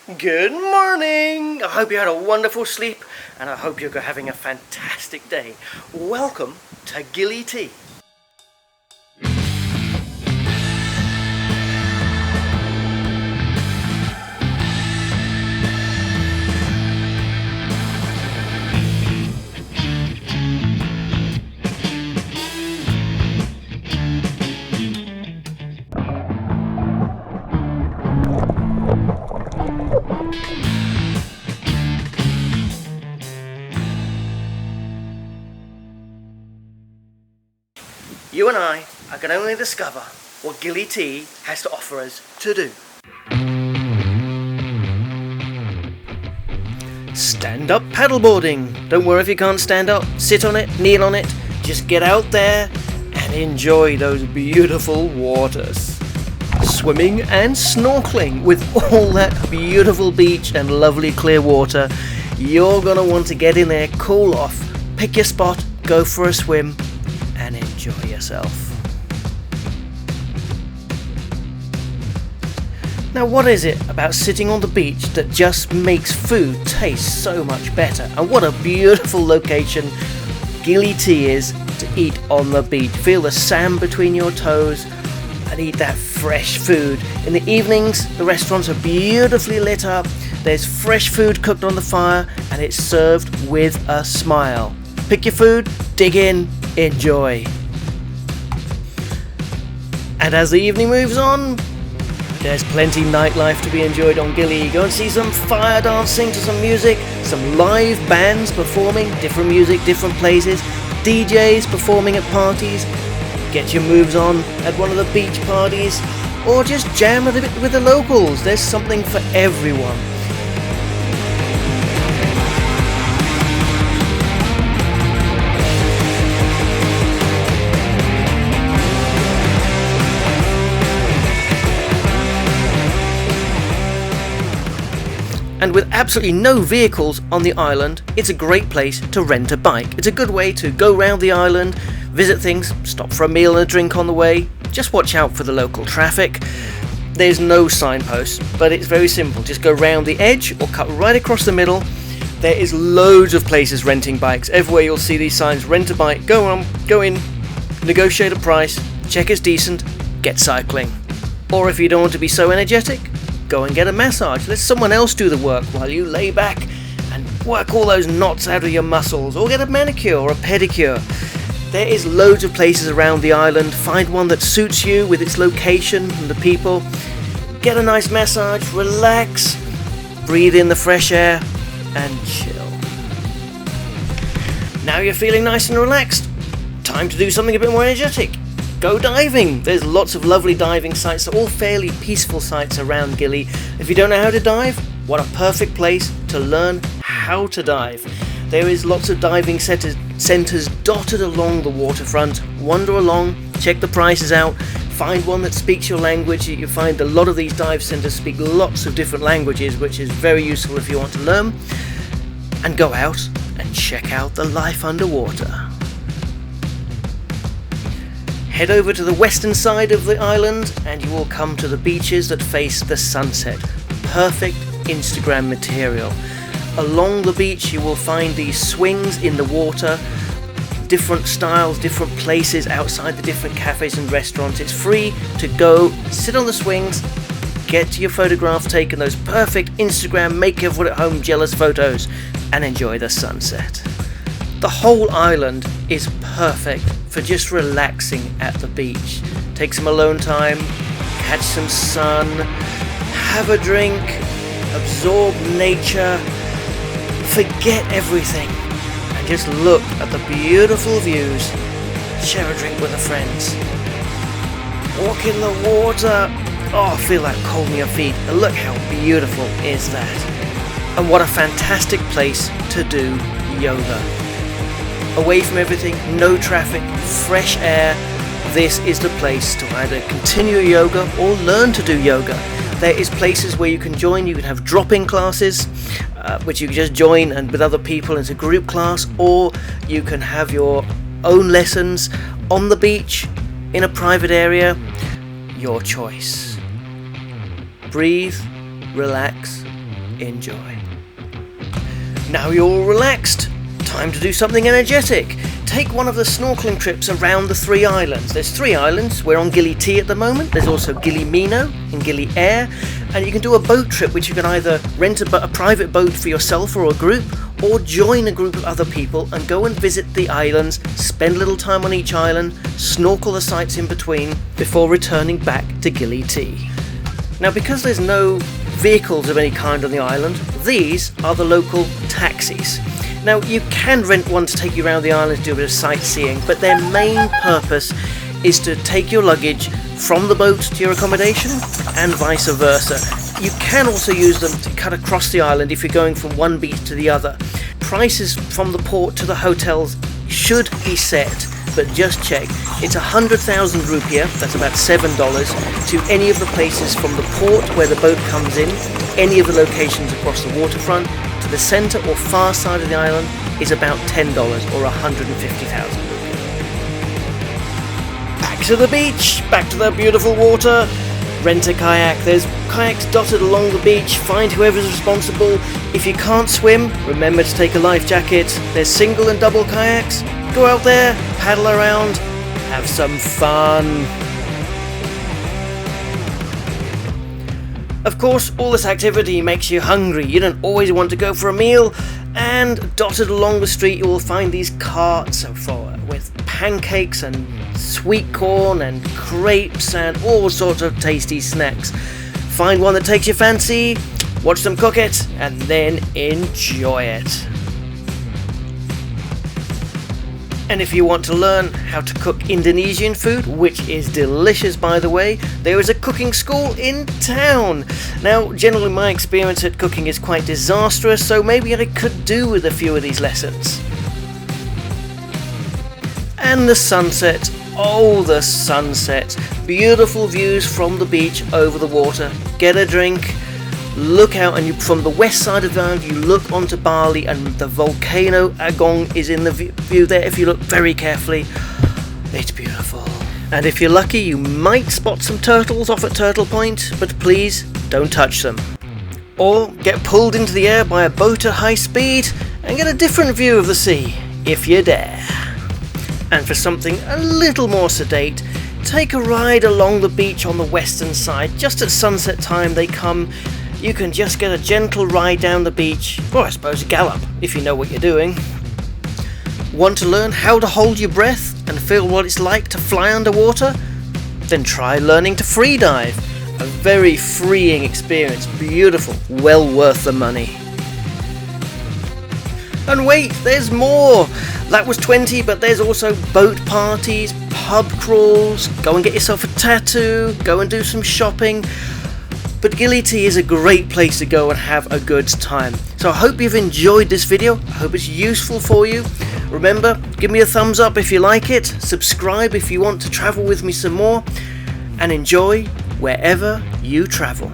Good morning! I hope you had a wonderful sleep and I hope you're having a fantastic day. Welcome to Gili Tea. You and I can only discover what Gili Tea has to offer us to do. Stand up paddleboarding. Don't worry if you can't stand up, sit on it, kneel on it, just get out there and enjoy those beautiful waters. Swimming and snorkelling with all that beautiful beach and lovely clear water. You're gonna want to get in there, cool off, pick your spot, go for a swim and enjoy yourself. Now, what is it about sitting on the beach that just makes food taste so much better? And what a beautiful location Gili Tea is to eat on the beach. Feel the sand between your toes and eat that fresh food. In the evenings, the restaurants are beautifully lit up. There's fresh food cooked on the fire and it's served with a smile. Pick your food, dig in, enjoy. And as the evening moves on, there's plenty nightlife to be enjoyed on Gili. Go and see some fire dancing to some music, some live bands performing, different music, different places, DJs performing at parties. Get your moves on at one of the beach parties, or just jam with the locals. There's something for everyone. And with absolutely no vehicles on the island, it's a great place to rent a bike. It's a good way to go around the island, visit things, stop for a meal and a drink on the way. Just watch out for the local traffic. There's no signposts, but it's very simple. Just go round the edge or cut right across the middle. There is loads of places renting bikes. Everywhere you'll see these signs, rent a bike, go in, negotiate a price, check it's decent, get cycling. Or if you don't want to be so energetic, go and get a massage. Let someone else do the work while you lay back and work all those knots out of your muscles. Or get a manicure or a pedicure. There is loads of places around the island. Find one that suits you with its location and the people. Get a nice massage, relax, breathe in the fresh air and chill. Now you're feeling nice and relaxed. Time to do something a bit more energetic. Go diving. There's lots of lovely diving sites, all fairly peaceful sites around Gili. If you don't know how to dive, what a perfect place to learn how to dive. There is lots of diving centres dotted along the waterfront. Wander along, check the prices out, find one that speaks your language. You find a lot of these dive centres speak lots of different languages, which is very useful if you want to learn. And go out and check out the life underwater. Head over to the western side of the island and you will come to the beaches that face the sunset. Perfect Instagram material. Along the beach you will find these swings in the water, different styles, different places outside the different cafes and restaurants. It's free to go, sit on the swings, get your photograph taken, those perfect Instagram make everyone at home jealous photos, and enjoy the sunset. The whole island is perfect for just relaxing at the beach. Take some alone time, catch some sun, have a drink, absorb nature, forget everything, and just look at the beautiful views, share a drink with the friends, walk in the water, feel that cold in your feet, and look how beautiful is that. And what a fantastic place to do yoga. Away from everything, no traffic, fresh air. This is the place to either continue yoga or learn to do yoga. There is places where you can join. You can have drop-in classes, which you can just join and with other people as a group class, or you can have your own lessons on the beach in a private area. Your choice. Breathe, relax, enjoy. Now you're all relaxed, time to do something energetic. Take one of the snorkeling trips around the 3 islands. There's 3 islands. We're on Gili T at the moment. There's also Gili Meno and Gili Air. And you can do a boat trip, which you can either rent a private boat for yourself or a group, or join a group of other people and go and visit the islands, spend a little time on each island, snorkel the sights in between before returning back to Gili T. Now, because there's no vehicles of any kind on the island, these are the local taxis. Now, you can rent one to take you around the island to do a bit of sightseeing, but their main purpose is to take your luggage from the boat to your accommodation and vice versa. You can also use them to cut across the island if you're going from one beach to the other. Prices from the port to the hotels should be set, but just check. It's 100,000 rupiah, that's about $7, to any of the places from the port where the boat comes in, any of the locations across the waterfront, to the centre or far side of the island is about $10 or 150,000 rupiah. Back to the beach, back to the beautiful water. Rent a kayak. There's kayaks dotted along the beach. Find whoever's responsible. If you can't swim, remember to take a life jacket. There's single and double kayaks. Go out there, paddle around, have some fun. Of course, all this activity makes you hungry. You don't always want to go for a meal, and dotted along the street you will find these carts with pancakes and sweet corn and crepes and all sorts of tasty snacks. Find one that takes your fancy, watch them cook it, and then enjoy it. And if you want to learn how to cook Indonesian food, which is delicious by the way, there is a cooking school in town. Now, generally my experience at cooking is quite disastrous, so maybe I could do with a few of these lessons. And the sunset, oh the sunset, beautiful views from the beach over the water. Get a drink, look out, and from the west side of the island you look onto Bali, and the volcano Agong is in the view there. If you look very carefully, it's beautiful. And if you're lucky, you might spot some turtles off at Turtle Point, but please don't touch them. Or get pulled into the air by a boat at high speed and get a different view of the sea, if you dare. And for something a little more sedate, take a ride along the beach on the western side. Just at sunset time they come. You can just get a gentle ride down the beach, or I suppose a gallop, if you know what you're doing. Want to learn how to hold your breath and feel what it's like to fly underwater? Then try learning to free dive. A very freeing experience, beautiful, well worth the money. And wait, there's more! That was 20, but there's also boat parties, pub crawls, go and get yourself a tattoo, go and do some shopping. But Gili T is a great place to go and have a good time. So I hope you've enjoyed this video. I hope it's useful for you. Remember, give me a thumbs up if you like it. Subscribe if you want to travel with me some more. And enjoy wherever you travel.